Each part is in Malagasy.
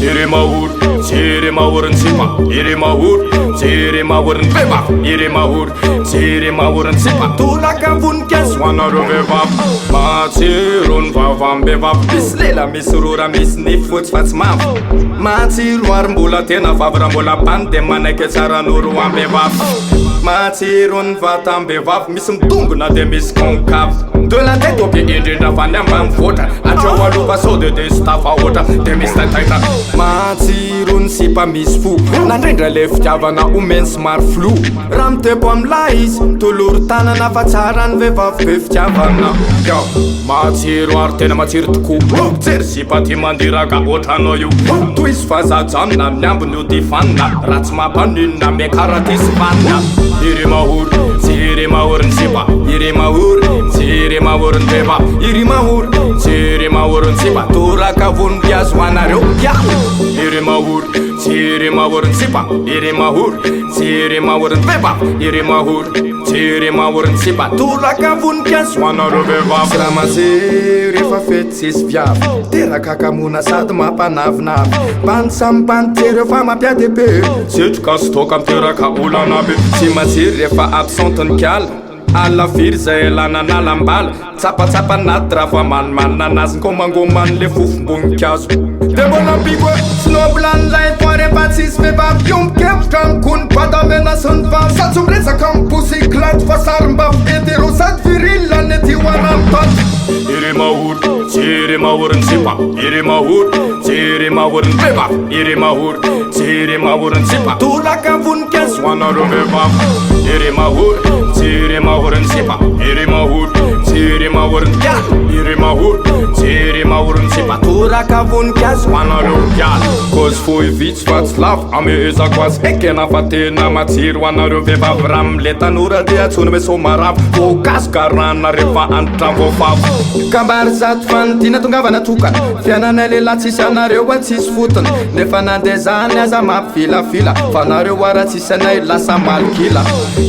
Iry mahor, jery mahoriny sipa. Iry mahor, jery mahoriny vehivavy. Iry mahor, jery mahoriny sipa. Tolaka voninkazo hoanareo vehivavy. Matsiro ny vava amin'ny vehivavy. Misy lela, misy rora, misy nify fotsy fa tsy mavo. Matsiro ary mbola tena vavy raha mbola bany dia manaiky tsara noro amin'ny vehivavy. Matsiro ny vata amin'ny vehivavy. Misy midongona dia misy concave. De la tête obe indrindra avany ambany voatra. Atreo aloha sode dia sy tafahoatra dia misy taitaitra. Matsiro ny sipa misy fo. Nandrindra le fitiavana omeny somary flou. Raha mitepo am'lahy izy toloro tanana fa tsara ny vehivavy be fitiavana. Matsiro ary tena matsiro tokoa. Jery sipa ty mandiraga ohatranao io. Toy izy fa zajanona amin'ny ambiny io difanina. Raha tsy mampanina miakara ty sy vanina. Iry mahor, jery mahoriny sipa. Iry mahor, jery mahoriny vehivavy. Iry mahor, jery mahoriny sipa. Toraka voninkazo hoanareo Iry mahor, jery mahoriny sipa. Iry mahor, jery mahoriny vehivavy. Iry mahor, jery mahoriny sipa. Toraka voninkazo hoanareo vehivavy. Raha maseho rehefa fety sisy viavy. Teraka kamona sady mampanavinavy. Bany samy bany tereo fa mampiady be. Setroka sy toka miteraka olana be. Tsy matsiry rehefa absente ny kiala. Alla firy zay lananala mbala. Tsapatsapa naty raha fa manimanina anazy. Ngomangomany le fofom-boninkazo. De mbola bigo snoblan'ilay fa rehefa tsisy vehivavy ombokevitra amikony Badda mena sy ny vavy. Sady miresaka miposiklady fa sarim-bavy hétéro sady viril anety hoanany taty. Iry mahor, jery mahoriny sipa. Iry mahor, jery mahoriny vehivavy. Iry mahor, jery mahoriny sipa. Tolaka voninkazo hoanareo vehivavy. Iry mahor, jery mahoriny sipa. Iry mahor, jery mahoriny kiala. Iry mahor, jery mahoriny sipa. Toraka voninkazo hoanareo kiala. Cause fohy vitsy fa tsy lavo amehezako azy ekena fa tena matsiro hoanareo vehivavy. Raha mile tanora dia atsony hoe somaravo. Voakasoka rana rehefa antitra voafavo. Kambary zato fanidina tongavana tokana. Fiainana lehilahy tsisy anareo a tsisy fotony. Nefa nandezany aza mampifilafila. Fa anareo ara tsisy anay lasa malokila.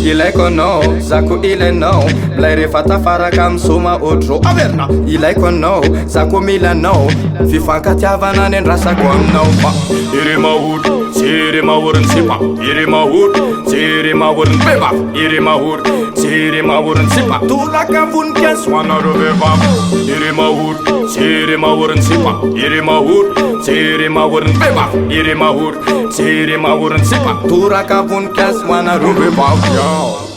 Ilaiko anao, zako ilainao. Milay rehefa tafaraka amin'soma ohatro averina. Ilaiko anao, zako mila anao. Fifankatiavana ny andrasako aminao. Iry mahor, jery mahoriny sipa. Iry mahor, jery mahoriny vehivavy. Iry mahor, jery mahoriny sipa. Tolaka voninkazo hoanareo vehivavy. Iry mahor, jery mahoriny sipa. Iry mahor, jery mahoriny vehivavy. Iry mahor, jery mahoriny sipa. Toraka voninkazo hoanareo vehivavy.